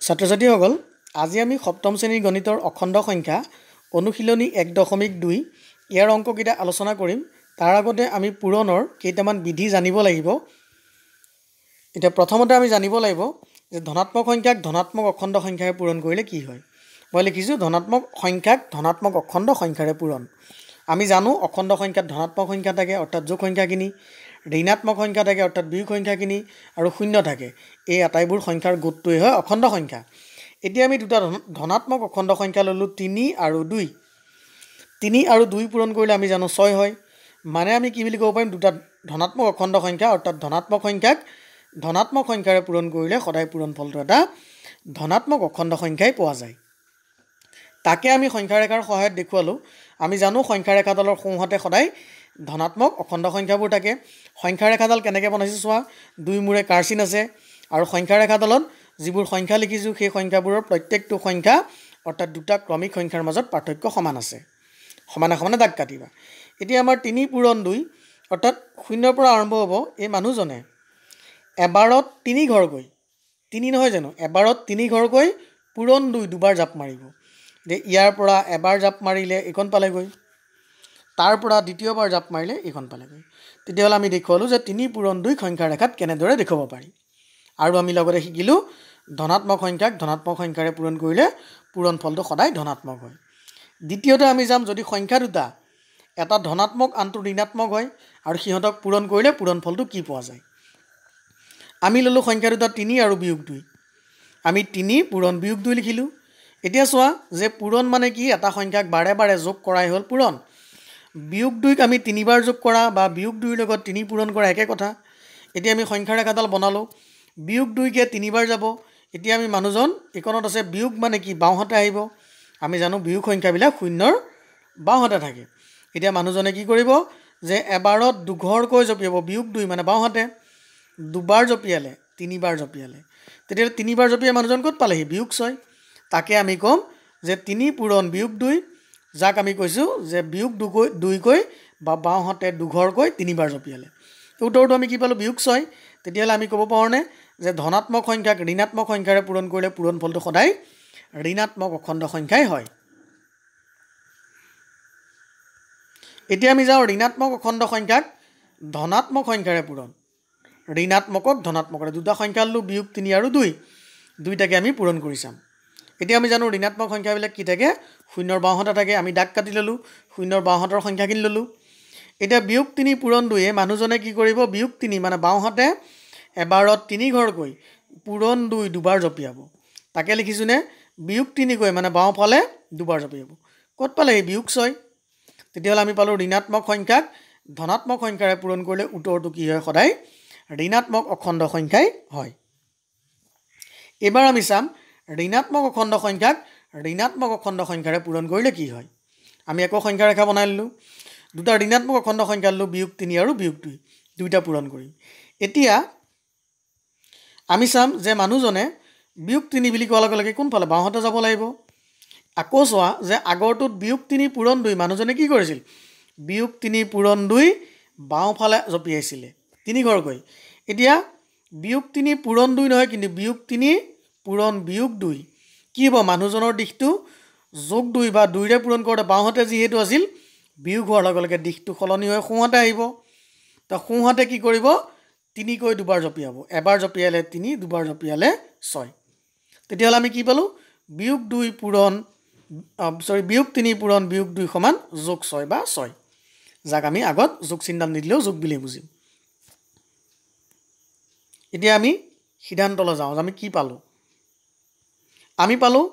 ছাত্ৰ-ছাত্ৰীসকল আজি আমি সপ্তম শ্ৰেণীৰ গণিতৰ অখণ্ড সংখ্যা অনুশীলনী 1.2 ইয়াৰ অংককেইটা আলোচনা কৰিম। তাৰ আগতে আমি পূৰণৰ কেইটামান বিধি জানিব লাগিব। এতিয়া প্ৰথমতে আমি জানিব লাগিব যে ধনাত্মক সংখ্যাক ধনাত্মক অখণ্ড সংখ্যাৰে পূৰণ কৰিলে কি হয়। মই লিখিছোঁ ধনাত্মক সংখ্যাক ধনাত্মক অখণ্ড সংখ্যাৰে পূৰণ। আমি জানো অখণ্ড সংখ্যাত ধনাত্মক সংখ্যা থাকে অৰ্থাৎ যোগ সংখ্যাখিনি, ঋণাত্মক সংখ্যা থাকে অৰ্থাৎ বিয়োগ সংখ্যাখিনি আৰু শূন্য থাকে। এই আটাইবোৰ সংখ্যাৰ গোটটোৱে হয় অখণ্ড সংখ্যা। এতিয়া আমি দুটা ধনাত্মক অখণ্ড সংখ্যা ল'লোঁ 3 আৰু 2। 3 আৰু 2 পূৰণ কৰিলে আমি জানো 6 হয়। মানে আমি কি বুলি ক'ব পাৰিম, দুটা ধনাত্মক অখণ্ড সংখ্যা অৰ্থাৎ ধনাত্মক সংখ্যাক ধনাত্মক সংখ্যাৰে পূৰণ কৰিলে সদায় পূৰণ ফলটো এটা ধনাত্মক অখণ্ড সংখ্যাই পোৱা যায়। তাকে আমি সংখ্যাৰেখাৰ সহায়ত দেখুৱালোঁ। আমি জানো সংখ্যাৰেখাডালৰ সোঁহাতে সদায় ধনাত্মক অখণ্ড সংখ্যাবোৰ থাকে। সংখ্যাৰেখাডাল কেনেকৈ বনাইছোঁ চোৱা, 2 মূৰে কাঁড়চিন আছে আৰু সংখ্যাৰেখাডালত যিবোৰ সংখ্যা লিখিছোঁ সেই সংখ্যাবোৰৰ প্ৰত্যেকটো সংখ্যা অৰ্থাৎ দুটা ক্ৰমিক সংখ্যাৰ মাজত পাৰ্থক্য সমান আছে। সমানে সমানে দাগ কাটিবা। এতিয়া আমাৰ 3 পূৰণ 2 অৰ্থাৎ 0ৰ পৰা আৰম্ভ হ'ব। এই মানুহজনে এবাৰত 3 ঘৰকৈ, 3 নহয় জানো, এবাৰত 3 ঘৰকৈ পূৰণ 2 দুবাৰ জাপ মাৰিব। যে ইয়াৰ পৰা এবাৰ জাপ মাৰিলে এইখন পালেগৈ, তাৰ পৰা দ্বিতীয়বাৰ জাপ মাৰিলে এইখন পালেগৈ। তেতিয়াহ'লে আমি দেখুৱালোঁ যে 3 পূৰণ 2 সংখ্যাৰেখাত কেনেদৰে দেখুৱাব পাৰি। আৰু আমি লগতে শিকিলোঁ ধনাত্মক সংখ্যাক ধনাত্মক সংখ্যাৰে পূৰণ কৰিলে পূৰণ ফলটো সদায় ধনাত্মক হয়। দ্বিতীয়তে আমি যাম, যদি সংখ্যা দুটা এটা ধনাত্মক আনটো ঋণাত্মক হয় আৰু সিহঁতক পূৰণ কৰিলে পূৰণ ফলটো কি পোৱা যায়। আমি ল'লোঁ সংখ্যা দুটা 3 আৰু বিয়োগ 2। আমি 3 পূৰণ বিয়োগ 2 লিখিলোঁ। এতিয়া চোৱা যে পূৰণ মানে কি, এটা সংখ্যাক বাৰে বাৰে যোগ কৰাই হ'ল পূৰণ। বিয়োগ 2ক আমি 3 বাৰ যোগ কৰা বা বিয়োগ 2ৰ লগত 3 পূৰণ কৰা একে কথা। এতিয়া আমি সংখ্যাৰেখাডাল বনালোঁ, বিয়োগ 2কে 3 বাৰ যাব। এতিয়া আমি মানুহজন এইকণত আছে, বিয়োগ মানে কি বাওঁহাতে আহিব। আমি জানো বিয়োগ সংখ্যাবিলাক শূন্যৰ বাওঁহাতে থাকে। এতিয়া মানুহজনে কি কৰিব, যে এবাৰত দুঘৰকৈ জঁপিয়াব, বিয়োগ 2 মানে বাওঁহাতে, দুবাৰ জঁপিয়ালে 3 বাৰ জঁপিয়ালে। তেতিয়াহ'লে 3 বাৰ জঁপিয়াই মানুহজন ক'ত পালেহি, বিয়োগ 6। তাকে আমি ক'ম যে 3 পূৰণ বিয়োগ 2, যাক আমি কৈছোঁ যে বিয়োগ 2কৈ বা বাওঁহাতে দুঘৰকৈ 3 বাৰ জঁপিয়ালে। উত্তৰটো আমি কি পালোঁ, বিয়োগ 6। তেতিয়াহ'লে আমি ক'ব পাৰোঁনে যে ধনাত্মক সংখ্যাক ঋণাত্মক সংখ্যাৰে পূৰণ কৰিলে পূৰণ ফলটো সদায় ঋণাত্মক অখণ্ড সংখ্যাই হয়। এতিয়া আমি যাওঁ ঋণাত্মক অখণ্ড সংখ্যাক ধনাত্মক সংখ্যাৰে পূৰণ। ঋণাত্মকক ধনাত্মকৰে, দুটা সংখ্যা ল'লোঁ বিয়োগ 3 আৰু 2, দুইটাকে আমি পূৰণ কৰি চাম। এতিয়া আমি জানো ঋণাত্মক সংখ্যাবিলাক কি থাকে, শূন্যৰ বাওঁহাতে থাকে। আমি দাগ কাটি ল'লোঁ, শূন্যৰ বাওঁহাতৰ সংখ্যাখিনি ল'লোঁ। এতিয়া বিয়োগ 3 পূৰণ 2 মানুহজনে কি কৰিব, বিয়োগ 3 মানে বাওঁহাতে এবাৰত 3 ঘৰকৈ পূৰণ 2 দুবাৰ জঁপিয়াব। তাকে লিখিছোঁনে, বিয়োগ 3কৈ মানে বাওঁফালে দুবাৰ জঁপিয়াব। ক'ত পালেহি, বিয়োগ 6। তেতিয়াহ'লে আমি পালোঁ ঋণাত্মক সংখ্যাক ধনাত্মক সংখ্যাৰে পূৰণ কৰিলে উত্তৰটো কি হয়, সদায় ঋণাত্মক অখণ্ড সংখ্যাই হয়। এইবাৰ আমি চাম ঋণাত্মক অখণ্ড সংখ্যাক ঋণাত্মক অখণ্ড সংখ্যাৰে পূৰণ কৰিলে কি হয়। আমি আকৌ সংখ্যাৰেখা বনাই ল'লোঁ, দুটা ঋণাত্মক অখণ্ড সংখ্যা ল'লোঁ বিয়োগ 3 আৰু বিয়োগ 2, দুইটা পূৰণ কৰিম। এতিয়া আমি চাম যে মানুহজনে বিয়োগ 3 বুলি কোৱাৰ লগে লগে কোনফালে, বাওঁহাতে যাব লাগিব। আকৌ চোৱা যে আগৰটোত বিয়োগ 3 পূৰণ 2 মানুহজনে কি কৰিছিল, বিয়োগ 3 পূৰণ 2 বাওঁফালে জঁপিয়াইছিলে 3 ঘৰকৈ। এতিয়া বিয়োগ 3 পূৰণ 2 নহয়, কিন্তু বিয়োগ 3 পূৰণ বিয়োগ 2 কি হ'ব, মানুহজনৰ দিশটো যোগ 2 বা 2ৰে পূৰণ কৰোঁতে বাওঁহাতে যিহেতু আছিল, বিয়োগ হোৱাৰ লগে লগে দিশটো সলনি হৈ সোঁহাতে আহিব। তো সোঁহাতে কি কৰিব, 3কৈ দুবাৰ জঁপিয়াব, এবাৰ জঁপিয়ালে 3, দুবাৰ জঁপিয়ালে 6। তেতিয়াহ'লে আমি কি পালোঁ, বিয়োগ 3 পূৰণ বিয়োগ 2 সমান যোগ 6 বা 6, যাক আমি আগত যোগ চিহ্নডাল নিদিলেও যোগ বুলিয়ে বুজিম। এতিয়া আমি সিদ্ধান্তলৈ যাওঁ, আমি কি পালোঁ। আমি পালোঁ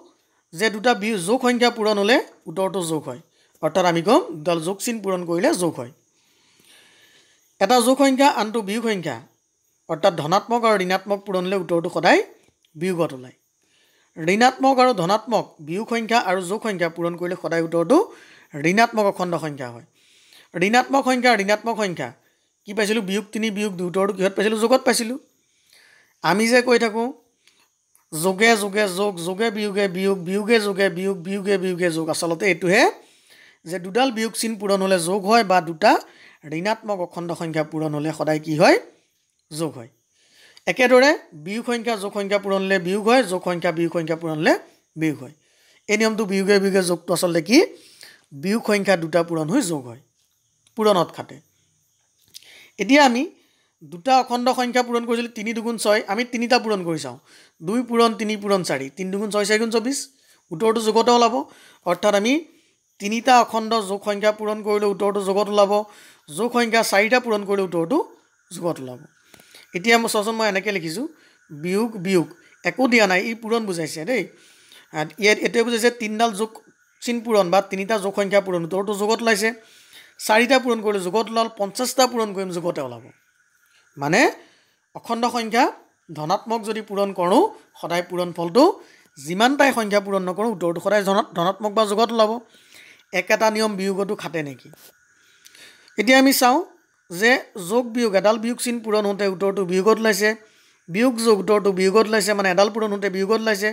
যে দুটা যোগ সংখ্যা পূৰণ হ'লে উত্তৰটো যোগ হয়, অৰ্থাৎ আমি ক'ম দুডাল যোগ চিন পূৰণ কৰিলে যোগ হয়। এটা যোগ সংখ্যা আনটো বিয়োগ সংখ্যা অৰ্থাৎ ধনাত্মক আৰু ঋণাত্মক পূৰণ হ'লে উত্তৰটো সদায় বিয়োগত ওলায়। ঋণাত্মক আৰু ধনাত্মক বিয়োগ সংখ্যা আৰু যোগ সংখ্যা পূৰণ কৰিলে সদায় উত্তৰটো ঋণাত্মক অখণ্ড সংখ্যা হয়। ঋণাত্মক সংখ্যা কি পাইছিলোঁ, বিয়োগ 3 বিয়োগ 2, উত্তৰটো কিহত পাইছিলোঁ, যোগত পাইছিলোঁ। আমি যে কৈ থাকোঁ যোগে যোগে যোগ, যোগে বিয়োগে বিয়োগ, বিয়োগে যোগে বিয়োগ, বিয়োগে বিয়োগে যোগ, আচলতে এইটোহে যে দুডাল বিয়োগ চিন পূৰণ হ'লে যোগ হয় বা দুটা ঋণাত্মক অখণ্ড সংখ্যা পূৰণ হ'লে সদায় কি হয়, যোগ হয়। একেদৰে বিয়োগ সংখ্যা যোগ সংখ্যা পূৰণ হ'লে বিয়োগ হয়, যোগ সংখ্যা বিয়োগ সংখ্যা পূৰণ হ'লে বিয়োগ হয়। এই নিয়মটো বিয়োগে বিয়োগে যোগটো আচলতে কি বিয়োগ সংখ্যা দুটা পূৰণ হৈ যোগ হয়, পূৰণত খাটে। এতিয়া আমি দুটা অখণ্ড সংখ্যা পূৰণ কৰিছিলোঁ ৩ দুগুণ ৬, আমি তিনিটা পূৰণ কৰি চাওঁ। 2 পূৰণ 3 পূৰণ 4, 3 দুগুণ 6 4 গুণ 24, উত্তৰটো যোগতে ওলাব। অৰ্থাৎ আমি তিনিটা অখণ্ড যোগ সংখ্যা পূৰণ কৰিলে উত্তৰটো যোগত ওলাব, যোগ সংখ্যা 4টা পূৰণ কৰিলে উত্তৰটো যোগত ওলাব। এতিয়া মই চোৱাচোন, মই এনেকৈ লিখিছোঁ বিয়োগ বিয়োগ, একো দিয়া নাই, ই পূৰণ বুজাইছে দেই। ইয়াত এইটোৱে বুজাইছে 3ডাল যোগ চিন পূৰণ বা 3টা যোগ সংখ্যা পূৰণ, উত্তৰটো যোগত ওলাইছে। 4টা পূৰণ কৰিলে যোগত ওলাল, 50টা পূৰণ কৰিম যোগতে ওলাব। মানে অখণ্ড সংখ্যা ধনাত্মক যদি পূৰণ কৰোঁ সদায় পূৰণ ফলটো যিমানটাই সংখ্যা পূৰণ নকৰোঁ উত্তৰটো সদায় ধনাত্মক বা যোগত ওলাব। একেটা নিয়ম বিয়োগতো খাটে নেকি? এতিয়া আমি চাওঁ যে যোগ বিয়োগ, এডাল বিয়োগ চিন পূৰণ হওঁতে উত্তৰটো বিয়োগত ওলাইছে, বিয়োগ যোগ উত্তৰটো বিয়োগত ওলাইছে, মানে এডাল পূৰণ হওঁতে বিয়োগত ওলাইছে,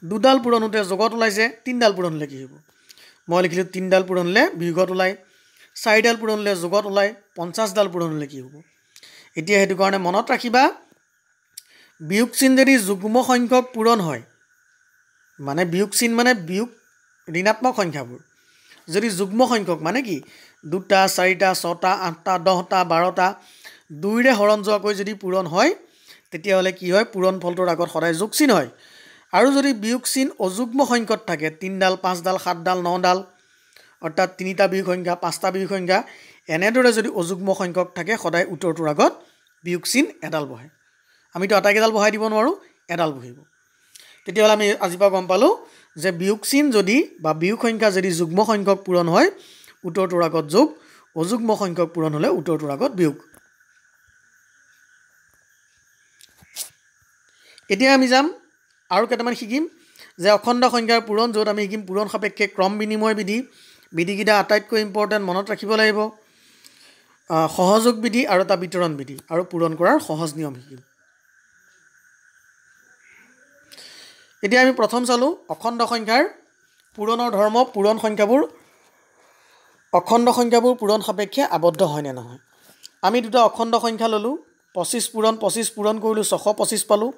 দুডাল পূৰণ হওঁতে যোগত ওলাইছে, 3ডাল পূৰণ হ'লে কি হ'ব? মই লিখিলোঁ 3ডাল পূৰণ হ'লে বিয়োগত ওলায়, 4ডাল পূৰণ হ'লে যোগত ওলায়, 50ডাল পূৰণ হ'লে কি হ'ব? এতিয়া সেইটো কাৰণে মনত ৰাখিবা, বিয়োগ চিন যদি যুগ্ম সংখ্যক পূৰণ হয়, মানে বিয়োগ চিন মানে বিয়োগ ঋণাত্মক সংখ্যাবোৰ যদি যুগ্ম সংখ্যক মানে কি 2টা 4টা 6টা 8টা 10টা 12টা 2ৰে হৰণ যোৱাকৈ যদি পূৰণ হয় তেতিয়াহ'লে কি হয়? পূৰণ ফলটোৰ আগত সদায় যোগ চিন হয়। আৰু যদি বিয়োগ চিন অযুগ্ম সংখ্যক থাকে 3ডাল 5ডাল 7ডাল 9ডাল, অৰ্থাৎ 3টা বিয়োগ সংখ্যা 5টা বিয়োগ সংখ্যা, এনেদৰে যদি অযুগ্ম সংখ্যক থাকে সদায় উত্তৰটোৰ আগত বিয়োগ চিন এডাল বহে। আমিতো আটাইকেইডাল বহাই দিব নোৱাৰোঁ, এডাল বহিব। তেতিয়াহ'লে আমি আজিৰ পৰা গম পালোঁ যে বিয়োগ চিন যদি বা বিয়োগ সংখ্যা যদি যুগ্ম সংখ্যক পূৰণ হয় উত্তৰটোৰ আগত যোগ, অযুগ্ম সংখ্যক পূৰণ হ'লে উত্তৰটোৰ আগত বিয়োগ। এতিয়া আমি যাম আৰু কেইটামান শিকিম যে অখণ্ড সংখ্যাৰ পূৰণ, য'ত আমি শিকিম পূৰণ সাপেক্ষে ক্ৰম বিনিময় বিধি। বিধিকেইটা আটাইতকৈ ইম্পৰ্টেণ্ট, মনত ৰাখিব লাগিব। সহযোগ বিধি আৰু এটা বিতৰণ বিধি আৰু পূৰণ কৰাৰ সহজ নিয়ম শিকিম। এতিয়া আমি প্ৰথম চালোঁ অখণ্ড সংখ্যাৰ পূৰণৰ ধৰ্ম। পূৰণ সংখ্যাবোৰ অখণ্ড সংখ্যাবোৰ পূৰণ সাপেক্ষে আবদ্ধ হয় নে নহয়। আমি দুটা অখণ্ড সংখ্যা ল'লোঁ, 25 পূৰণ কৰিলোঁ, 625 পালোঁ।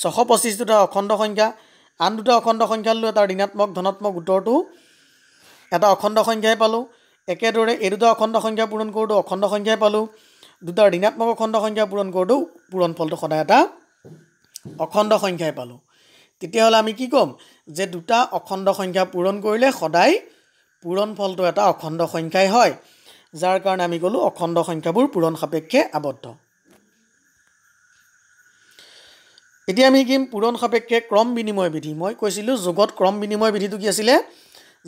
625 দুটা অখণ্ড সংখ্যা, আন দুটা অখণ্ড সংখ্যা ল'লোঁ, এটা ঋণাত্মক ধনাত্মক, উত্তৰটো এটা অখণ্ড সংখ্যাই পালোঁ। একেদৰে এই দুটা অখণ্ড সংখ্যা পূৰণ কৰোঁতেও অখণ্ড সংখ্যাই পালোঁ, দুটা ঋণাত্মক অখণ্ড সংখ্যা পূৰণ কৰোঁতেও পূৰণ ফলটো সদায় এটা অখণ্ড সংখ্যাই পালোঁ। তেতিয়াহ'লে আমি কি ক'ম যে দুটা অখণ্ড সংখ্যা পূৰণ কৰিলে সদায় পূৰণ ফলটো এটা অখণ্ড সংখ্যাই হয়, যাৰ কাৰণে আমি ক'লোঁ অখণ্ড সংখ্যাবোৰ পূৰণ সাপেক্ষে আবদ্ধ। এতিয়া আমি শিকিম পূৰণ সাপেক্ষে ক্ৰম বিনিময় বিধি। মই কৈছিলোঁ যোগত ক্ৰম বিনিময় বিধিটো কি আছিলে,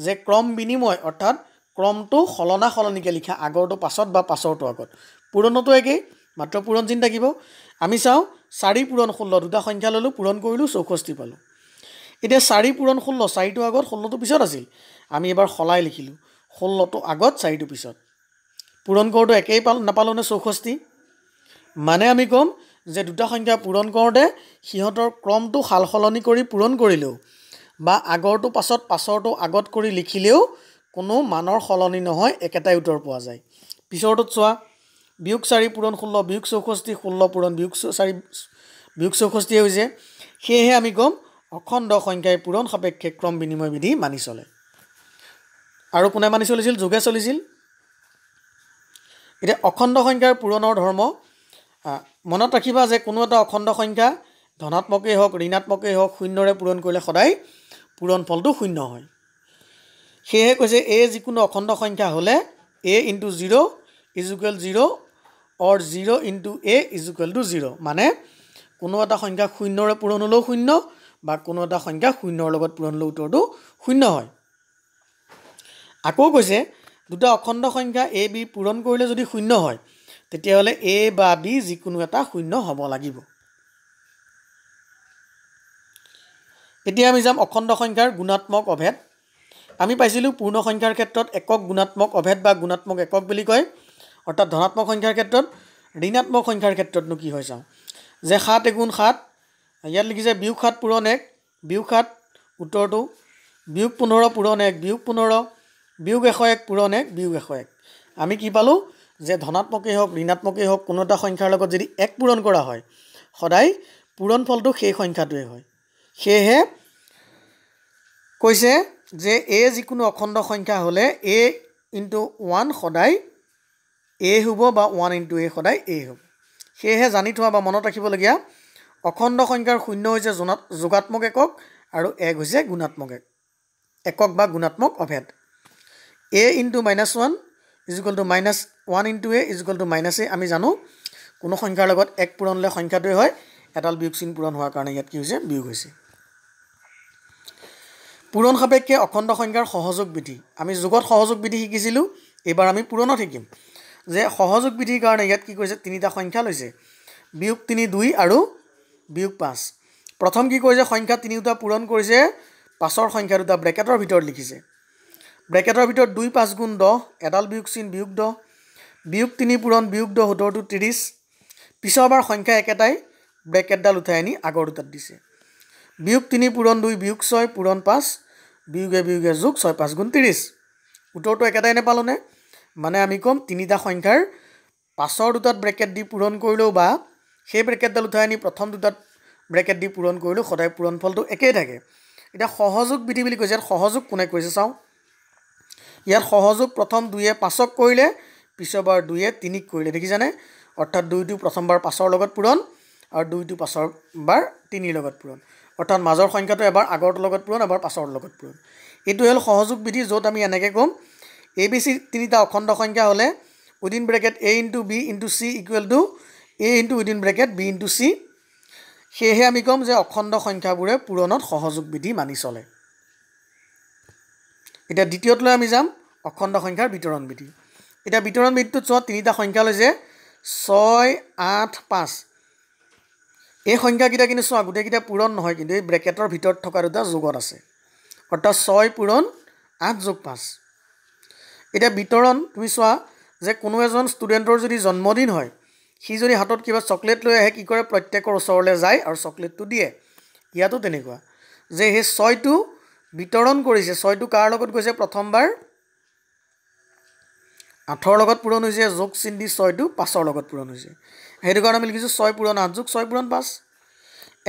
যে ক্ৰম বিনিময় অৰ্থাৎ ক্ৰমটো সলনা সলনিকৈ লিখা, আগৰটো পাছত বা পাছৰটো আগত। পূৰণতো একেই, মাত্ৰ পূৰণ চিন থাকিব। আমি চাওঁ 4 পূৰণ 16, দুটা সংখ্যা ল'লোঁ, পূৰণ কৰিলোঁ, 64 পালোঁ। এতিয়া 4 পূৰণ 16, 4টো আগত 16টো পিছত আছিল, আমি এবাৰ সলাই লিখিলোঁ 16টো আগত 4টো পিছত। পূৰণ কৰোঁতে একেই নাপালোঁ নে 64? মানে আমি ক'ম যে দুটা সংখ্যা পূৰণ কৰোঁতে সিহঁতৰ ক্ৰমটো সাল সলনি কৰি পূৰণ কৰিলেও বা আগৰটো পাছত পাছৰটো আগত কৰি লিখিলেও কোনো মানৰ সলনি নহয়, একেটাই উত্তৰ পোৱা যায়। পিছৰটোত চোৱা, বিয়োগ 4 পূৰণ 16 বিয়োগ 64, 16 পূৰণ বিয়োগ 4 বিয়োগ 64 হৈছে। সেয়েহে আমি ক'ম অখণ্ড সংখ্যাই পূৰণ সাপেক্ষে ক্ৰম বিনিময় বিধি মানি চলে। আৰু কোনে মানি চলিছিল? যোগে চলিছিল। এতিয়া অখণ্ড সংখ্যাৰ পূৰণৰ ধৰ্ম মনত ৰাখিবা যে কোনো এটা অখণ্ড সংখ্যা ধনাত্মকেই হওক ঋণাত্মকেই হওক শূন্যৰে পূৰণ কৰিলে সদায় পূৰণ ফলটো শূন্য হয়। সেয়েহে কৈছে এ যিকোনো অখণ্ড সংখ্যা হ'লে a × 0 = 0 অৰ 0 × a = 0। মানে কোনো এটা সংখ্যা শূন্যৰে পূৰণ হ'লেও শূন্য বা কোনো এটা সংখ্যা শূন্যৰ লগত পূৰণ হ'লেও উত্তৰটো শূন্য হয়। আকৌ কৈছে দুটা অখণ্ড সংখ্যা a b পূৰণ কৰিলে যদি শূন্য হয় তেতিয়াহ'লে a বা b যিকোনো এটা শূন্য হ'ব লাগিব। এতিয়া আমি যাম অখণ্ড সংখ্যাৰ গুণাত্মক অভেদ। আমি পাইছিলোঁ পূৰ্ণ সংখ্যাৰ ক্ষেত্ৰত একক গুণাত্মক অভেদ বা গুণাত্মক একক বুলি কয়, অৰ্থাৎ ধনাত্মক সংখ্যাৰ ক্ষেত্ৰত। ঋণাত্মক সংখ্যাৰ ক্ষেত্ৰতনো কি হয় চাওঁ, যে 7 × 7, ইয়াত লিখিছে বিয়োগ 7 পূৰণ 1, বিয়োগ 7 উত্তৰটো, বিয়োগ 15 পূৰণ 1, বিয়োগ 15, বিয়োগ 101 পূৰণ 1, বিয়োগ 101। আমি কি পালোঁ যে ধনাত্মকেই হওক ঋণাত্মকেই হওক কোনো এটা সংখ্যাৰ লগত যদি 1 পূৰণ কৰা হয় সদায় পূৰণফলটো সেই সংখ্যাটোৱে হয়। সেয়েহে কৈছে যে a যিকোনো অখণ্ড সংখ্যা হ'লে a × 1 সদায় a হ'ব বা 1 × a সদায় a হ'ব। সেয়েহে জানি থোৱা বা মনত ৰাখিবলগীয়া অখণ্ড সংখ্যাৰ 0 হৈছে যোগাত্মক একক আৰু 1 হৈছে গুণাত্মক একক বা গুণাত্মক অভেদ। a × -1 = -1 × a = -a আমি জানো কোনো সংখ্যাৰ লগত 1 পূৰণ হ'লে সংখ্যাটোৱে হয়, এডাল বিয়োগ চিন পূৰণ হোৱাৰ কাৰণে ইয়াত কি হৈছে বিয়োগ হৈছে। পূৰণ সাপেক্ষে অখণ্ড সংখ্যাৰ সহযোগ বিধি। আমি যোগত সহযোগ বিধি শিকিছিলোঁ, এইবাৰ আমি পূৰণত শিকিম। যে সহযোগ বিধিৰ কাৰণে ইয়াত কি কৰিছে তিনিটা সংখ্যা লৈছে, বিয়োগ 3 2 আৰু বিয়োগ 5। প্ৰথম কি কৰিছে সংখ্যা তিনিটা পূৰণ কৰিছে, পাছৰ সংখ্যা দুটা ব্ৰেকেটৰ ভিতৰত লিখিছে। ব্ৰেকেটৰ ভিতৰত 2 5 × 10 এডাল বিয়োগ চিন বিয়োগ 10, বিয়োগ 3 পূৰণ বিয়োগ 10 সূত্ৰটো 30। পিছৰবাৰ সংখ্যা একেটাই ব্ৰেকেটডাল উঠাই আনি আগৰ দুটাত দিছে। বিয়োগ 3 পূৰণ 2 বিয়োগ 6 পূৰণ 5 বিয়োগে বিয়োগে যোগ 6 5 × 30। উত্তৰটো একেটাই নেপালোনে? মানে আমি ক'ম তিনিটা সংখ্যাৰ পাছৰ দুটাত ব্ৰেকেট দি পূৰণ কৰিলেও বা সেই ব্ৰেকেটডাল উঠাই আনি প্ৰথম দুটাত ব্ৰেকেট দি পূৰণ কৰিলেও সদায় পূৰণফলটো একেই থাকে। এতিয়া সহযোগ বিধি বুলি কৈছে, ইয়াত সহযোগ কোনে কৰিছে চাওঁ। ইয়াত সহযোগ প্ৰথম 2 5ক কৰিলে, পিছৰবাৰ 2 3ক কৰিলে, দেখিছানে? অৰ্থাৎ 2টো প্ৰথমবাৰ 5ৰ লগত পূৰণ আৰু 2টো পাছৰবাৰ 3ৰ লগত পূৰণ। অৰ্থাৎ মাজৰ সংখ্যাটো এবাৰ আগৰটোৰ লগত পূৰণ, এবাৰ পাছৰ লগত পূৰণ। এইটো হ'ল সহযোগ বিধি, য'ত আমি এনেকৈ ক'ম a b c তিনিটা অখণ্ড সংখ্যা হ'লে within bracket a × b × c = a × within bracket b × c। সেয়েহে আমি ক'ম যে অখণ্ড সংখ্যাবোৰে পূৰণত সহযোগ বিধি মানি চলে। এতিয়া দ্বিতীয়টোলৈ আমি যাম, অখণ্ড সংখ্যাৰ বিতৰণ বিধি। এতিয়া বিতৰণ বিধিটোত চোৱা তিনিটা সংখ্যা লৈছে 6 8 5। এই সংখ্যাকেইটা কিন্তু চোৱা গোটেইকেইটা পূৰণ নহয়, কিন্তু এই ব্ৰেকেটৰ ভিতৰত থকা দুটা যোগত আছে। অৰ্থাৎ 6 পূৰণ 8 যোগ 5। এতিয়া বিতৰণ তুমি চোৱা যে কোনো এজন ষ্টুডেণ্টৰ যদি জন্মদিন হয়, সি যদি হাতত কিবা চকলেট লৈ আহে, কি কৰে প্ৰত্যেকৰ ওচৰলৈ যায় আৰু চকলেটটো দিয়ে। ইয়াতো তেনেকুৱা যে সেই 6টো বিতৰণ কৰিছে, 6টো কাৰ লগত গৈছে প্ৰথমবাৰ 8ৰ লগত পূৰণ হৈছে, যোগ চিন দি 6টো 5ৰ লগত পূৰণ হৈছে। সেইটো কাৰণে আমি লিখিছোঁ 6 পূৰণ 8 যোগ 6 পূৰণ 5।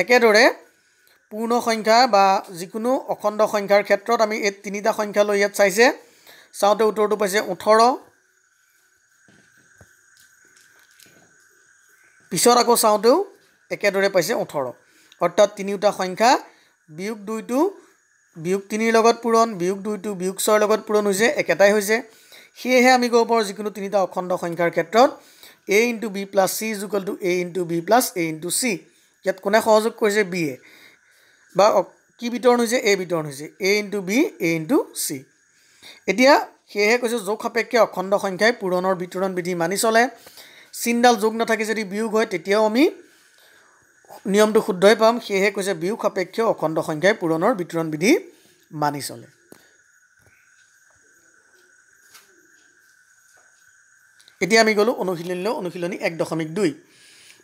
একেদৰে পূৰ্ণ সংখ্যা বা যিকোনো অখণ্ড সংখ্যাৰ ক্ষেত্ৰত আমি এই তিনিটা সংখ্যা লৈ ইয়াত চাইছে, চাওঁতে উত্তৰটো পাইছে 18। পিছত আকৌ চাওঁতেও একেদৰে পাইছে 18। অৰ্থাৎ তিনিওটা সংখ্যা বিয়োগ 2টো বিয়োগ 3ৰ লগত পূৰণ, বিয়োগ 2টো বিয়োগ 6ৰ লগত পূৰণ হৈছে, একেটাই হৈছে। সেয়েহে আমি ক'ব পাৰোঁ যিকোনো তিনিটা অখণ্ড সংখ্যাৰ ক্ষেত্ৰত a × b + c = a × b + a × c। ইয়াত কোনে সহযোগ কৰিছে? b এ। বা কি বিতৰণ হৈছে? a বিতৰণ হৈছে, a × b a × c। এতিয়া সেয়েহে কৈছোঁ যোগ সাপেক্ষে অখণ্ড সংখ্যাই পূৰণৰ বিতৰণ বিধি মানি চলে। চিনডাল যোগ নাথাকি যদি বিয়োগ হয়, তেতিয়াও আমি নিয়মটো শুদ্ধই পাম। সেয়েহে কৈছে বিয়োগ সাপেক্ষে অখণ্ড সংখ্যাই পূৰণৰ বিতৰণ বিধি মানি চলে। এতিয়া আমি গ'লোঁ অনুশীলনীলৈ। অনুশীলনী 1.2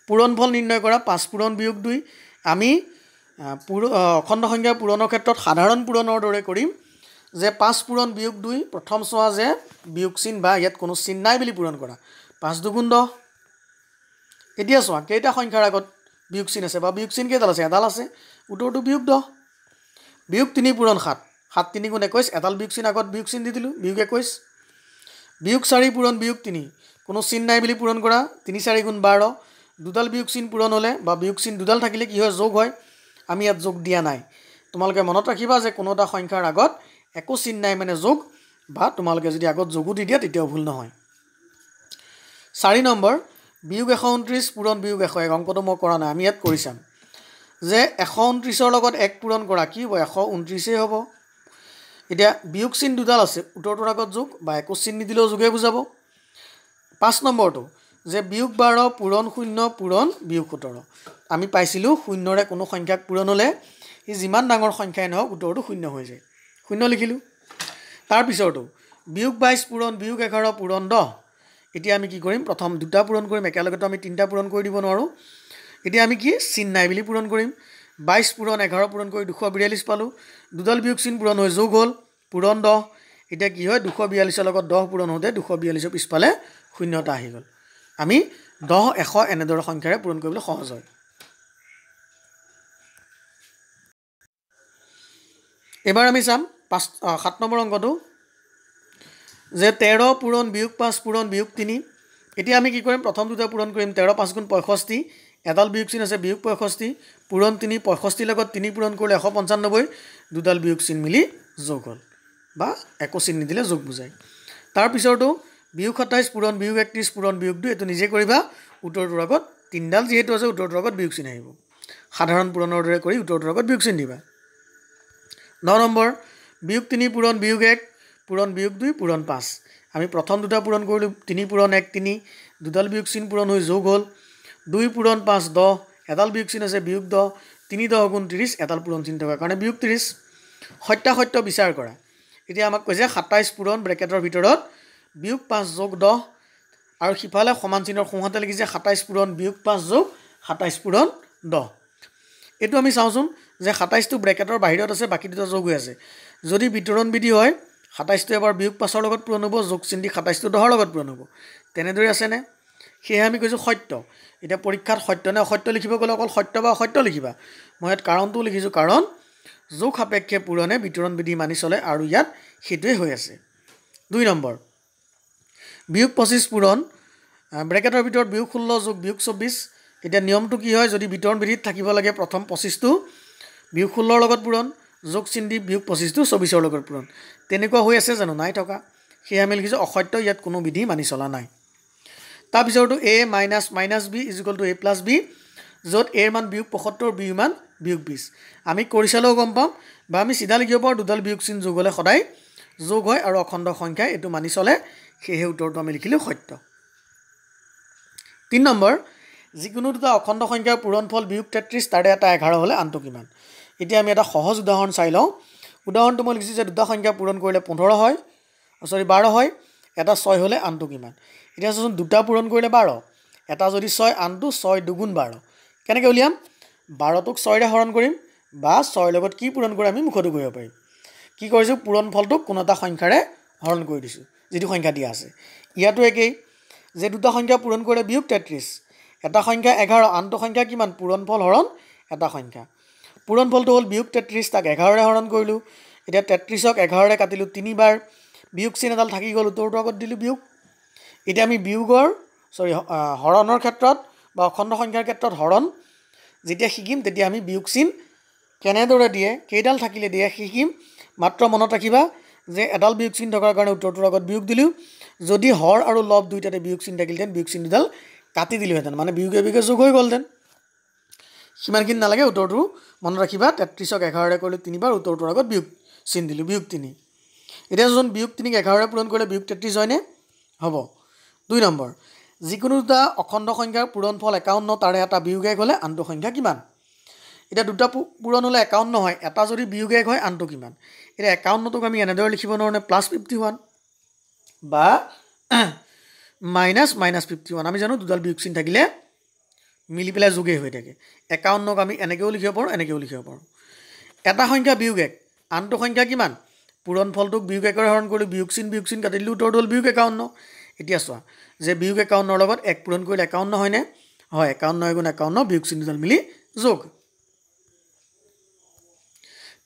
পূৰণফল নিৰ্ণয় কৰা 5 পূৰণ বিয়োগ 2। আমি অখণ্ড সংখ্যাৰ পূৰণৰ ক্ষেত্ৰত সাধাৰণ পূৰণৰ দৰে কৰিম যে 5 পূৰণ বিয়োগ 2। প্ৰথম চোৱা যে বিয়োগ চিন বা ইয়াত কোনো চিন নাই বুলি পূৰণ কৰা, 5 × 2 = 10। এতিয়া চোৱা কেইটা সংখ্যাৰ আগত বিয়োগ চিন আছে বা বিয়োগ চিন কেইডাল আছে? এডাল আছে, উত্তৰটো বিয়োগ 10। বিয়োগ 3 পূৰণ 7, 7 3 × 21, এডাল বিয়োগ চিন আগত বিয়োগ চিন দি দিলোঁ, বিয়োগ 21। বিয়োগ 4 পূৰণ বিয়োগ 3, কোনো চিন নাই বুলি পূৰণ কৰা, 3 4 × 12। দুডাল বিয়োগ চিন পূৰণ হ'লে বা বিয়োগ চিন দুডাল থাকিলে কি হয়? যোগ হয়। আমি ইয়াত যোগ দিয়া নাই। তোমালোকে মনত ৰাখিবা যে কোনো এটা সংখ্যাৰ আগত একো চিন নাই মানে যোগ, বা তোমালোকে যদি আগত যোগো দি দিয়া তেতিয়াও ভুল নহয়। 4 নম্বৰ বিয়োগ 129 পূৰণ বিয়োগ 101। অংকটো মই কৰা নাই, আমি ইয়াত কৰি চাম যে 129ৰ লগত 1 পূৰণ কৰা কি হ'ব? 129 হ'ব। এতিয়া বিয়োগ চিন দুডাল আছে, উত্তৰটোৰ আগত যোগ বা একো চিন নিদিলেও যোগে বুজাব। 5 নম্বৰটো যে বিয়োগ 12 পূৰণ 0 পূৰণ বিয়োগ 17। আমি পাইছিলোঁ 0ৰে কোনো সংখ্যাক পূৰণ হ'লে সি যিমান ডাঙৰ সংখ্যাই নহওক উত্তৰটো 0 হৈ যায়, 0 লিখিলোঁ। তাৰপিছৰটো বিয়োগ 22 পূৰণ বিয়োগ 11 পূৰণ 10। এতিয়া আমি কি কৰিম? প্ৰথম দুটা পূৰণ কৰিম, একেলগেতো আমি তিনিটা পূৰণ কৰি দিব নোৱাৰোঁ। এতিয়া আমি কি চিন নাই বুলি পূৰণ কৰিম। 22 পূৰণ 11 পূৰণ কৰি 242 পালোঁ। দুডাল বিয়োগ চিন পূৰণ হৈ যোগ হ'ল, পূৰণ 10। এতিয়া কি হয়? 242ৰ লগত 10 পূৰণ হওঁতে 242ৰ পিছফালে 0 এটা আহি গ'ল। আমি 10 100 এনেদৰে সংখ্যাৰে পূৰণ কৰিবলৈ সহজ হয়। এবাৰ আমি চাম 7 নম্বৰ অংকটো যে 13 পূৰণ বিয়োগ 5 পূৰণ বিয়োগ 3 এতিয়া আমি কি কৰিম প্ৰথম দুটা পূৰণ কৰিম 13 5 গুণ 65 এডাল বিয়োগ চিন আছে বিয়োগ 65 পূৰণ 3 65 লগত 3 পূৰণ কৰিলে 195 দুডাল বিয়োগ চিন মিলি যোগ হ'ল বা একো চিন নিদিলে যোগ বুজায় তাৰ পিছৰটো বিয়োগ 27 পূৰণ বিয়োগ 31 পূৰণ বিয়োগ 2 এটো নিজে কৰিবা উত্তৰটোৰ আগত তিনডাল যেহেতু আছে উত্তৰটোৰ আগত বিয়োগ চিন আহিব সাধাৰণ পূৰণৰ দৰে কৰি উত্তৰটোৰ আগত বিয়োগ চিন দিবা 9 নম্বৰ বিয়োগ 3 পূৰণ বিয়োগ 1 পূৰণ বিয়োগ 2 পূৰণ 5 আমি প্ৰথম দুটা পূৰণ কৰিলো 3 পূৰণ 1 3 দুডাল বিয়োগ চিন পূৰণ হৈ যোগ হ'ল 2 পূৰণ 5 10 এডাল বিয়োগ চিন আছে বিয়োগ 10 3 10 গুণ 30 এডাল পূৰণ চিন থকাৰ কাৰণে বিয়োগ 30 সত্যাসত্য বিচাৰ কৰা এতিয়া আমাক কৈছে 27 পূৰণ ব্ৰেকেটৰ ভিতৰত বিয়োগ 5 যোগ 10 আৰু সিফালে সমান চিনৰ সোঁহাতে লিখিছে 27 পূৰণ বিয়োগ 5 যোগ 27 পূৰণ 10 এটো আমি চাওঁচোন যে 27 টো ব্ৰেকেটৰ বাহিৰত আছে বাকি দুটা যোগ হৈ আছে যদি বিতৰণ বিধি হয় 27 টো এবাৰ বিয়োগ 5 ৰ লগত পূৰণ হ'ব যোগ চিন দি 27 টো 10 ৰ লগত পূৰণ হ'ব তেনেদৰে আছে নে সেয়ে আমি কৈছো সত্য এটা পৰীক্ষাত সত্য নে অসত্য লিখিব গলে অকল সত্য বা অসত্য লিখিবা মই ইয়াত কাৰণটো লিখিছো কাৰণ যোগ সাপেক্ষে পূৰণে বিতৰণ বিধি মানি চলে আৰু ইয়াত হেতুৱে হৈ আছে 2 নম্বৰ বিয়োগ 25 পূৰণ ব্ৰেকেটৰ ভিতৰত বিয়োগ 16 যোগ বিয়োগ 24 এটা নিয়মটো কি হয় যদি বিতৰণ বিধিত থাকিব লাগে প্ৰথম 25 টো বিয়োগ 16 ৰ লগত পূৰণ যোগ চিন দি বিয়োগ 25 টো 24 ৰ লগত পূৰণ তেনেকুৱা হৈ আছে জানো নাই থকা সেয়া আমি লিখিছো অসত্য ইয়াত কোনো বিধি মানি চলা নাই তাৰ পিছৰটো a - - b = a + b য'ত a ৰ মান বিয়োগ 75 b ৰ মান বিয়োগ 20 আমি কৰিছালেও গম পাম বা আমি সিধা লিখিব পাৰো দুডাল বিয়োগ চিন যোগ হলে সদায় যোগ হয় আৰু অখণ্ড সংখ্যা এটো মানি চলে সেয়ে উত্তৰটো আমি লিখিলো সত্য 3 নম্বৰ যিকোনো দুটা অখণ্ড সংখ্যাৰ পূৰণফল বিয়োগ 33 তাৰে এটা 11 হলে আনটো কিমান এতিয়া আমি এটা সহজ উদাহৰণ চাই লওঁ উদাহৰণটো মই লিখিছো যে দুটা সংখ্যা পূৰণ কৰিলে 15 হয় 12 হয় এটা 6 হলে আনটো কিমান এতিয়া চোন দুটা পূৰণ কৰিলে 12 এটা যদি 6 আনটো 6 দুগুণ 12 কেনেকৈ উলিয়াম 12 টোক 6 ৰে হৰণ কৰিম বা 6 লগত কি পূৰণ কৰি আমি মুখতো কৰিব পাৰিম কি কৰিছো পূৰণ ফলটোক কোনো এটা সংখ্যাৰে হৰণ কৰি দিছো যেটো সংখ্যা দিয়া আছে ইয়াতো একেই যে দুটা সংখ্যা পূৰণ কৰিলে বিয়োগ 33 এটা সংখ্যা 11 আনটো সংখ্যা কিমান পূৰণ ফল হৰণ এটা সংখ্যা পূৰণ ফলটো হ'ল বিয়োগ 33 তাক 11 ৰে হৰণ কৰিলো এতিয়া 33ক 11 ৰে কাটিলো 3 বাৰ বিয়োগ চিন এডাল থাকি গল উত্তৰটো আগত দিলো বিয়োগ এতিয়া আমি বিয়োগৰ হৰণৰ ক্ষেত্ৰত বা অখণ্ড সংখ্যাৰ ক্ষেত্ৰত হৰণ যেতিয়া শিকিম তেতিয়া আমি বিয়োগ চিন কেনেদৰে দিয়ে কেইডাল থাকিলে দিয়ে শিকিম মাত্ৰ মনত ৰাখিবা যে এডাল বিয়োগ চিন থকাৰ কাৰণে উত্তৰটোৰ আগত বিয়োগ দিলো যদি হৰ আৰু লব দুইটাতে বিয়োগ চিন থাকিলতেন বিয়োগ চিন দুডাল কাটি দিলোহেঁতেন মানে বিয়োগে বিয়োগে যোগ হৈ গ'লতেন সিমানখিনি নালাগে উত্তৰটো মনত ৰাখিবা 33ক 11 ৰে কৰিলো 3 বাৰ উত্তৰটোৰ আগত বিয়োগ চিন দিলো বিয়োগ 3 এতিয়া যখন বিয়োগ 3ক 11 ৰে পূৰণ কৰিলে বিয়োগ 33 হয়নে হ'ব 2 নম্বৰ যিকোনো দুটা অখণ্ড সংখ্যাৰ পূৰণফল 51 তাৰে এটা বিয়োগ 1 হলে আনটো সংখ্যা কিমান এটা দুটা পূৰণ হলে 51 হয় এটা যদি বিয়োগ 1 হয় আনটো কিমান এটা 51 টোক আমি এনেদৰে লিখিব নোৱাৰোনে +51 বা -51 আমি জানো দুডাল বিয়োগ চিন থাকিলে মিলি পেলাই যোগে হৈ থাকে 51ক আমি এনেকেও লিখিব পাৰো এনেকেও লিখিব পাৰো এটা সংখ্যা বিয়োগ 1 আনটো সংখ্যা কিমান পূৰণ ফলটোক বিয়োগ 1 ৰে হৰণ কৰি বিয়োগ চিন কাটি দিলো উত্তৰটো হ'ল বিয়োগ 51 এতিয়া চোৱা যে বিয়োগ 51 ৰ লগত 1 পূৰণ কৰিলে 51 হয়নে হয় 51 গুণ 51 বিয়োগ চিন দুডাল মিলি যোগ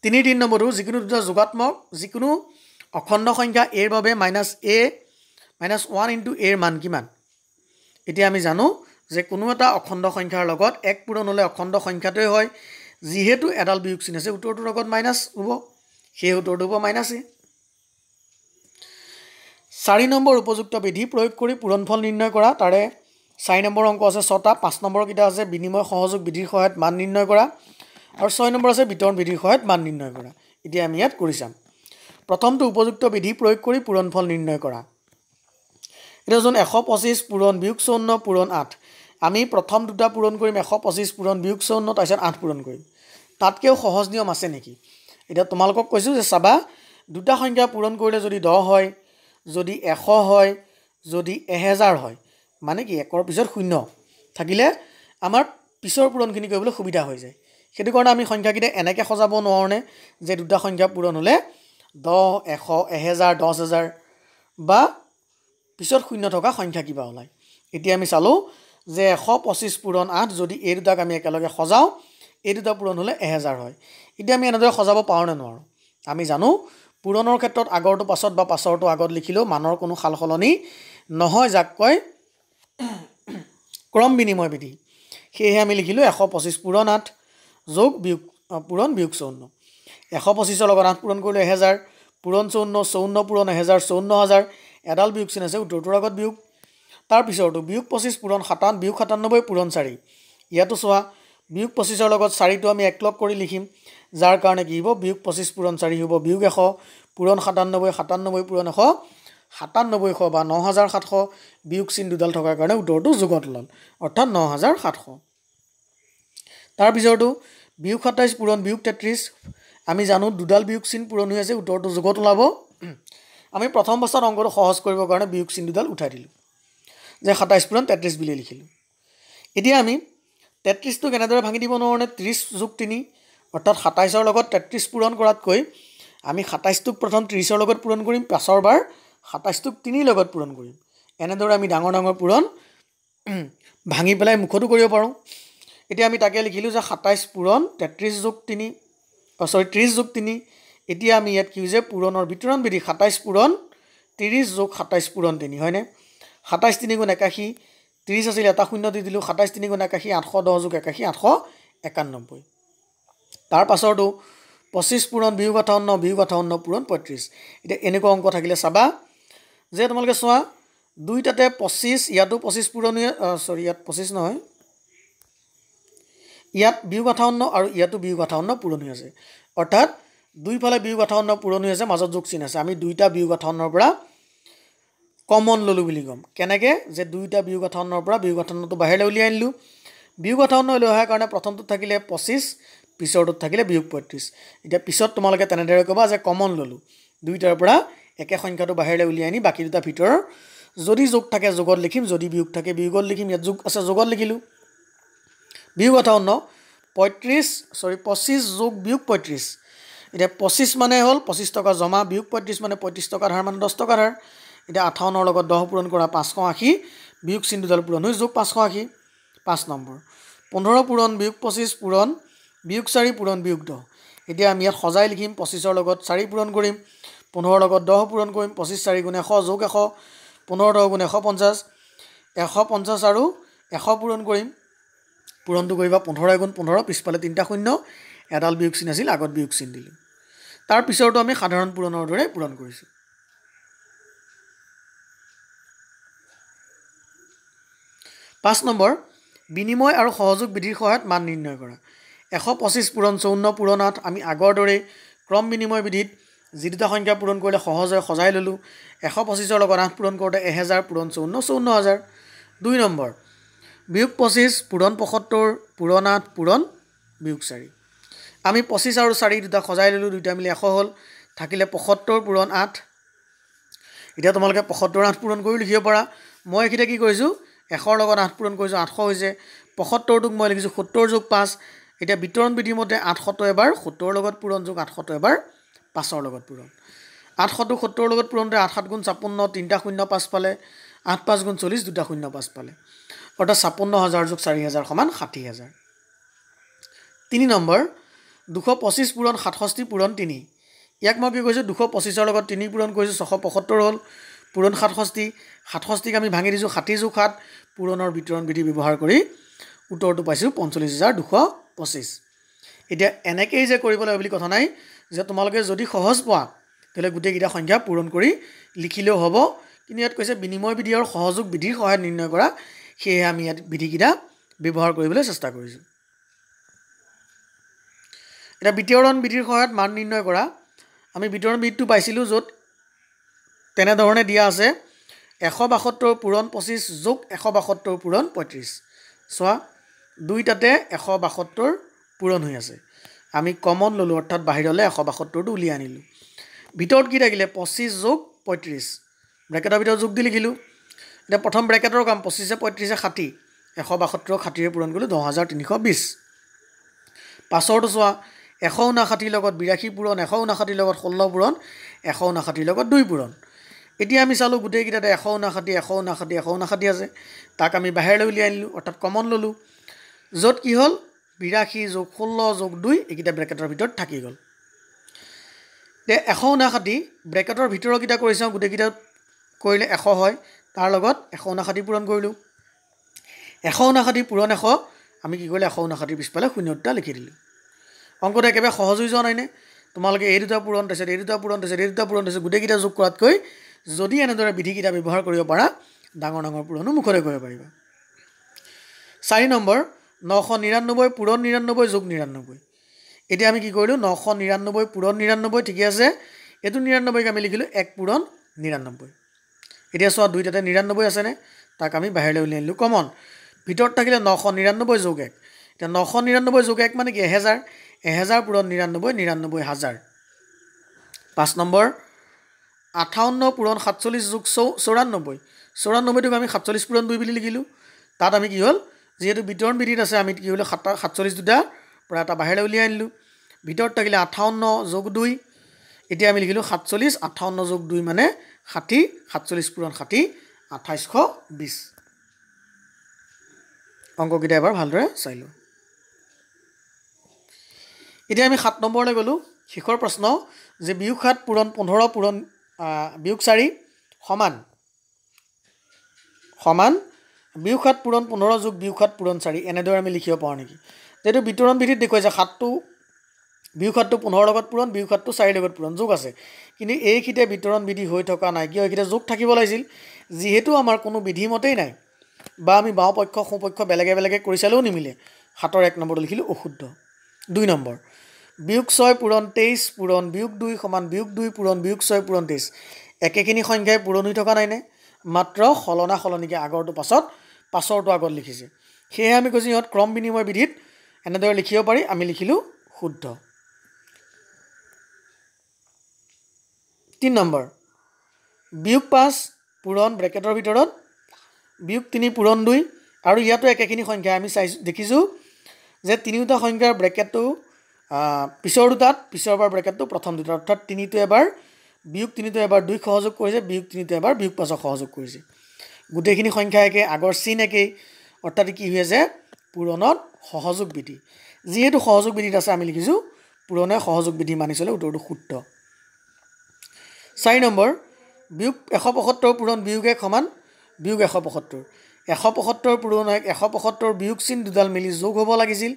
3 নম্বৰটো যিকোনো দুটা যোগাত্মক যিকোনো অখণ্ড সংখ্যা a ৰ বাবে -1 * a ৰ মান কিমান এতিয়া আমি জানো যে কোনো এটা অখণ্ড সংখ্যাৰ লগত 1 পূৰণ হলে অখণ্ড সংখ্যাটোৱে হয় যিহেতু এডাল বিয়োগ চিন আছে উত্তৰটোৰ আগত মাইনাস হ'ব সেই উত্তৰটো হ'ব -a 4 নম্বৰ উপযুক্ত বিধি প্ৰয়োগ কৰি পূৰণফল নিৰ্ণয় কৰা তাৰে 4 নম্বৰ অংক আছে 6টা 5 নম্বৰ কিটা আছে বিনিময় সহযোগ বিধিৰ সহায়ত মান নিৰ্ণয় কৰা আৰু 6 নম্বৰ আছে বিতৰণ বিধিৰ সহায়ত মান নিৰ্ণয় কৰা এতিয়া আমি ইয়াত কৰি চাম প্ৰথমটো উপযুক্ত বিধি প্ৰয়োগ কৰি পূৰণফল নিৰ্ণয় কৰা এটা জন 125 পূৰণ বিয়োগ 54 পূৰণ 8 আমি প্ৰথম দুটা পূৰণ কৰিম 125 পূৰণ বিয়োগ 54 তাৰপিছত 8 পূৰণ কৰিম তাতকেও সহজ নিয়ম আছে নেকি এটা তোমালোকক কৈছো যে চাবা দুটা সংখ্যা পূৰণ কৰিলে যদি 10 হয় যদি 100 হয় যদি 1000 হয় মানে কি একৰ পিছত শূন্য থাকিলে আমাৰ পিছৰ পূৰণখিনি কৰিবলৈ সুবিধা হৈ যায় সেইটো কাৰণে আমি সংখ্যাকিটা এনেকৈ সজাব নোৱাৰোনে যে দুটা সংখ্যা পূৰণ হলে 10 100 1000 10000 বা পিছত শূন্য থকা সংখ্যা কিবা ওলাই এতিয়া আমি চালো যে 125 পূৰণ 8 যদি এই দুটাক আমি একেলগে সজাও এই দুটা পূৰণ হলে 1000 হয় এতিয়া আমি এনেদৰে সজাব পাৰো নে নোৱাৰো আমি জানো পূৰণৰ ক্ষেত্ৰত আগৰটো পাছত বা পাছৰটো আগত লিখিলেও মানৰ কোনো সাল সলনি নহয়, যাক কয় ক্ৰম বিনিময় বিধি। সেয়েহে আমি লিখিলোঁ 125 পূৰণ 8 যোগ বিয়োগ পূৰণ বিয়োগ 54। 125ৰ লগত 8 পূৰণ কৰিলোঁ 1000, পূৰণ 54, 54 পূৰণ 1000, 54000, এডাল বিয়োগ চিন আছে, উত্তৰটোৰ আগত বিয়োগ। তাৰপিছৰটো বিয়োগ 25 পূৰণ 57, বিয়োগ 97 পূৰণ 4। ইয়াতো চোৱা বিয়োগ 25ৰ লগত 4টো আমি একলগ কৰি লিখিম, যাৰ কাৰণে কি হ'ব বিয়োগ 25 পূৰণ 4 হ'ব বিয়োগ 100, পূৰণ 97, 97 পূৰণ 100, 9700 বা 9700, বিয়োগ চিন দুডাল থকাৰ কাৰণে উত্তৰটো যোগত ওলাল, অৰ্থাৎ 9700। তাৰপিছৰটো বিয়োগ 27 পূৰণ বিয়োগ 33, আমি জানো দুডাল বিয়োগ চিন পূৰণ হৈ আছে, উত্তৰটো যোগত ওলাব। আমি প্ৰথম অৱস্থাত অংকটো সহজ কৰিবৰ কাৰণে বিয়োগ চিন দুডাল উঠাই দিলোঁ, যে 27 পূৰণ 33 বুলি লিখিলোঁ। এতিয়া আমি 33টো কেনেদৰে ভাঙি দিব নোৱাৰোঁ, 30 যোগ 3, অৰ্থাৎ 27ৰ লগত 33 পূৰণ কৰাতকৈ আমি 27টোক প্ৰথম 30ৰ লগত পূৰণ কৰিম, পাছৰ বাৰ 27টোক 3ৰ লগত পূৰণ কৰিম। এনেদৰে আমি ডাঙৰ ডাঙৰ পূৰণ ভাঙি পেলাই মুখতো কৰিব পাৰোঁ। এতিয়া আমি তাকে লিখিলোঁ যে 27 পূৰণ 33 যোগ 3, 30 যোগ 3। এতিয়া আমি ইয়াত কি হৈছে পূৰণৰ বিতৰণ বিধি 27 পূৰণ 30 যোগ 27 পূৰণ 3, হয়নে? 27 3 গুণ 81, 30 আছিল এটা শূন্য দি দিলোঁ, 27 3 গুণ 81, 810 যোগ 81, 891। তাৰ পাছৰটো 25 পূৰণ বিয়োগ 58, বিয়োগ 58 পূৰণ 35। এতিয়া এনেকুৱা অংক থাকিলে চাবা যে তোমালোকে চোৱা দুইটাতে 25, ইয়াতো 25 পূৰণ ইয়াত 25 নহয়, ইয়াত বিয়োগ 58 আৰু ইয়াতো বিয়োগ 58 পূৰণ হৈ আছে, অৰ্থাৎ দুইফালে বিয়োগ 58 পূৰণ হৈ আছে, মাজত যোগ চিন আছে। আমি দুইটা বিয়োগ 58ৰ পৰা কমন ল'লোঁ বুলি ক'ম। কেনেকৈ যে দুইটা বিয়োগ 58ৰ পৰা বিয়োগ 58টো বাহিৰলৈ উলিয়াই আনিলোঁ। বিয়োগ 58 লৈ অহাৰ কাৰণে প্ৰথমটোত থাকিলে 25, পিছৰটোত থাকিলে বিয়োগ 35। এতিয়া পিছত তোমালোকে তেনেদৰে ক'বা যে কমন ল'লোঁ, দুইটাৰ পৰা একে সংখ্যাটো বাহিৰলৈ উলিয়াই আনি বাকী দুটা ভিতৰৰ যদি যোগ থাকে যোগত লিখিম, যদি বিয়োগ থাকে বিয়োগত লিখিম। ইয়াত যোগ আছে যোগত লিখিলোঁ। বিয়োগ 58 25 যোগ বিয়োগ 35। এতিয়া 25 মানে হ'ল 25 টকা জমা, বিয়োগ 35 মানে 35 টকা ধাৰ মানে 10 টকা ধাৰ। এতিয়া 58ৰ লগত 10 পূৰণ কৰা 580, বিয়োগ চিন দুডাল পূৰণ হৈ যোগ 580। 5 নম্বৰ 15 পূৰণ বিয়োগ 25 পূৰণ বিয়োগ 4 পূৰণ বিয়োগ 10। এতিয়া আমি ইয়াত সজাই লিখিম, 25ৰ লগত 4 পূৰণ কৰিম, 15ৰ লগত 10 পূৰণ কৰিম, 25 4 গুণ 100 যোগ 100, 15 10 গুণ 150, 150 আৰু 100 পূৰণ কৰিম। পূৰণটো কৰিবা 15 গুণ 15, পিছফালে 3টা শূন্য, এডাল বিয়োগ চিন আছিল, আগত বিয়োগ চিন দিলোঁ। তাৰ পিছৰটো আমি সাধাৰণ পূৰণৰ দৰে পূৰণ কৰিছোঁ। 5 নম্বৰ বিনিময় আৰু সহযোগ বিধিৰ সহায়ত মান নিৰ্ণয় কৰা। 125 পূৰণ 54 পূৰণ 8, আমি আগৰ দৰেই ক্ৰম বিনিময় বিধিত যি দুটা সংখ্যা পূৰণ কৰিলে সহজ হয় সজাই ল'লোঁ। 125ৰ লগত 8 পূৰণ কৰোঁতে 1000 পূৰণ 54, 54000। 2 নম্বৰ বিয়োগ 25 পূৰণ 75 পূৰণ 8 পূৰণ বিয়োগ 4। আমি 25 আৰু 4 দুটা সজাই ল'লোঁ, দুইটা মিলি 100 হ'ল, থাকিলে 75 পূৰণ 8। এতিয়া তোমালোকে 75 8 পূৰণ কৰি লিখিব পাৰা। মই এইখিনিতে কি কৰিছোঁ 100ৰ লগত 8 পূৰণ কৰিছোঁ, 800 হৈছে। 75টোক মই লিখিছোঁ 70 যোগ 5। এতিয়া বিতৰণ বিধিমতে 800 এবাৰ 70ৰ লগত পূৰণ যোগ 800 এবাৰ 5ৰ লগত পূৰণ। 800টোক 70ৰ লগত পূৰণতে 8 7 গুণ 56, 3টা শূন্য 5 পালে, 8 5 গুণ 40, 2টা শূন্য 5 পালে, অৰ্থাৎ 56000 যোগ 4000 সমান 60000। 3 নম্বৰ 225 পূৰণ 67 পূৰণ 3। ইয়াক মই কি কৰিছোঁ 225ৰ লগত 3 পূৰণ কৰিছোঁ, 675 হ'ল, পূৰণ 67। 67ক আমি ভাঙি দিছোঁ 60 যোগ 7, পূৰণৰ বিতৰণ বিধি ব্যৱহাৰ কৰি উত্তৰটো পাইছোঁ 45225। এতিয়া এনেকৈয়ে যে কৰিব লাগে বুলি কথা নাই, যে তোমালোকে যদি সহজ পোৱা তেতিয়াহ'লে গোটেইকেইটা সংখ্যা পূৰণ কৰি লিখিলেও হ'ব, কিন্তু ইয়াত কৈছে বিনিময় বিধি আৰু সহযোগ বিধিৰ সহায়ত নিৰ্ণয় কৰা, সেয়েহে আমি ইয়াত বিধিকেইটা ব্যৱহাৰ কৰিবলৈ চেষ্টা কৰিছোঁ। এতিয়া বিতৰণ বিধিৰ সহায়ত মান নিৰ্ণয় কৰা। আমি বিতৰণ বিধিটো পাইছিলোঁ য'ত তেনেধৰণে দিয়া আছে 172 পূৰণ 25 যোগ 172 পূৰণ 35। চোৱা দুইটাতে 172 পূৰণ হৈ আছে, আমি কমন ল'লোঁ, অৰ্থাৎ বাহিৰলৈ 172টো উলিয়াই আনিলোঁ। ভিতৰত কি থাকিলে 25 যোগ 35, ব্ৰেকেটৰ ভিতৰত যোগ দি লিখিলোঁ। এতিয়া প্ৰথম ব্ৰেকেটৰ কাম 25 35 60, 172ক 60ৰে পূৰণ কৰিলোঁ 10320। পাছৰটো চোৱা 159 লগত 82 পূৰণ, 159 লগত 16 পূৰণ, 159 লগত 2 পূৰণ। এতিয়া আমি চালোঁ গোটেইকেইটাতে 159 159 159 আছে, তাক আমি বাহিৰলৈ উলিয়াই আনিলোঁ, অৰ্থাৎ কমন ল'লোঁ, য'ত কি হ'ল 82 যোগ 16 যোগ 2, এইকেইটা ব্ৰেকেটৰ ভিতৰত থাকি গ'ল। তে 159 ব্ৰেকেটৰ ভিতৰৰকেইটা কৰি চাওঁ গোটেইকেইটা কৰিলে 100 হয় তাৰ লগত 159 পূৰণ কৰিলোঁ 159 পূৰণ 100 আমি কি কৰিলোঁ 159 পিছফালে শূন্য দুটা লিখি দিলোঁ অংকটো একেবাৰে সহজ হৈ যোৱা নাইনে তোমালোকে এই দুটা পূৰণ তাৰপিছত এই দুটা পূৰণ তাৰপিছত এই দুটা পূৰণ তাৰপিছত গোটেইকেইটা যোগ কৰাতকৈ যদি এনেদৰে বিধিকেইটা ব্যৱহাৰ কৰিব পাৰা ডাঙৰ ডাঙৰ পূৰণো মুখতে কৰিব পাৰিবা 4 নম্বৰ 999 পূৰণ 99 যোগ 99 এতিয়া আমি কি কৰিলোঁ 999 পূৰণ 99 ঠিকে আছে এইটো 99ক আমি লিখিলোঁ 1 পূৰণ 99 এতিয়া চোৱা দুইটাতে 99 আছেনে তাক আমি বাহিৰলৈ উলিয়াই আনিলোঁ কমন ভিতৰত থাকিলে 999 যোগ 1 এতিয়া 999 যোগ 1 মানে কি 1000 1000 পূৰণ 99 99000 5 নম্বৰ 58 পূৰণ 47 যোগ 94 94টোক আমি 47 পূৰণ 2 বুলি লিখিলোঁ তাত আমি কি হ'ল যেহেতু বিতৰণ বিধিত আছে আমি কি হলো 47 দুটা পৰা এটা বাহিৰলৈ উলিয়াই আনিলোঁ ভিতৰত থাকিলে 58 যোগ 2 এতিয়া আমি লিখিলোঁ 47 58 যোগ 2 মানে 60 47 পূৰণ 60 2820 অংককেইটা এবাৰ ভালদৰে চাইলোঁ এতিয়া আমি 7 নম্বৰলৈ গ'লোঁ শেষৰ প্ৰশ্ন যে বিয়োগ 7 পূৰণ 15 পূৰণ বিয়োগ 4 সমান বিয়োগ 7 পূৰণ 15 যোগ বিয়োগ 7 পূৰণ 4 এনেদৰে আমি লিখিব পাৰোঁ নেকি যেটো বিতৰণ বিধিত দেখুৱাইছে 7টো বিয়োগ 7টো 15 লগত পূৰণ বিয়োগ 7টো 4 লগত পূৰণ যোগ আছে কিন্তু এইখিতে বিতৰণ বিধি হৈ থকা নাই কিয় এইখিতে যোগ থাকিব লাগিছিল যেহেতু আমাৰ কোনো বিধি মতেই নাই বা আমি বাও পক্ষ সোঁ পক্ষ বেলেগে বেলেগে কৰি চালেও নিমিলে 7ৰ 1 নম্বৰটো লিখিলোঁ অশুদ্ধ 2 নম্বৰ বিয়োগ 6 পূৰণ 23 পূৰণ বিয়োগ 2 সমান বিয়োগ 2 পূৰণ বিয়োগ 6 পূৰণ 23 একেখিনি সংখ্যাই পূৰণ হৈ থকা নাইনে মাত্ৰ সলনা সলনিকে আগৰটো পাছৰটো আগত লিখিছে সেয়ে আমি কৈছোঁ ইহঁত ক্ৰম বিনিময় বিধিত এনেদৰে লিখিব পাৰি আমি লিখিলোঁ শুদ্ধ 3 নম্বৰ বিয়োগ 5 পূৰণ ব্ৰেকেটৰ ভিতৰত বিয়োগ 3 পূৰণ 2 আৰু ইয়াতো একেখিনি সংখ্যা আমি দেখিছোঁ যে তিনিটা সংখ্যাৰ ব্ৰেকেটটো পিছৰ দুটাত পিছৰবাৰ ব্ৰেকেটটো প্ৰথম দুটা অৰ্থাৎ 3টো এবাৰ বিয়োগ 3টো এবাৰ 2 সহযোগ কৰিছে বিয়োগ 3টো এবাৰ বিয়োগ 5 সহযোগ কৰিছে গোটেইখিনি সংখ্যা একে আগৰ চিন একেই অৰ্থাৎ কি হৈ আছে পূৰণত সহযোগ বিধি যেহেতু সহযোগ বিধিত আছে আমি লিখিছোঁ পূৰণে সহযোগ বিধি মানি চলে উত্তৰটো শুদ্ধ 4 নম্বৰ বিয়োগ 175 পূৰণ বিয়োগ 1 সমান বিয়োগ 175 175 পূৰণ 175 বিয়োগ চিন দুডাল মিলি যোগ হ'ব লাগিছিল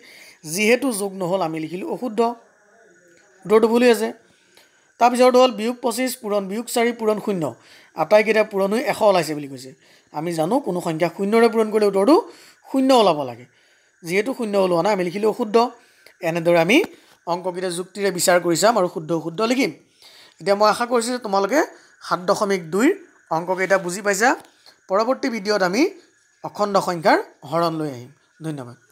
যেহেতু যোগ নহ'ল আমি লিখিলোঁ অশুদ্ধ উত্তৰটো ভুল হৈ আছে তাৰপিছত হ'ল বিয়োগ 25 পূৰণ বিয়োগ 4 পূৰণ 0 আটাইকেইটা পূৰণ হৈ 100 ওলাইছে বুলি কৈছে আমি জানো কোনো সংখ্যা শূন্যৰে পূৰণ কৰিলে উত্তৰটো 0 ওলাব লাগে যেহেতু 0 ওলোৱা নাই আমি লিখিলোঁ অশুদ্ধ এনেদৰে আমি অংককেইটা যুক্তিৰে বিচাৰ কৰি চাম আৰু শুদ্ধ শুদ্ধ লিখিম এতিয়া মই আশা কৰিছোঁ যে তোমালোকে 7.2 অংককেইটা বুজি পাইছা পৰৱৰ্তী ভিডিঅ'ত আমি অখণ্ড সংখ্যাৰ হৰণ লৈ আহিম ধন্যবাদ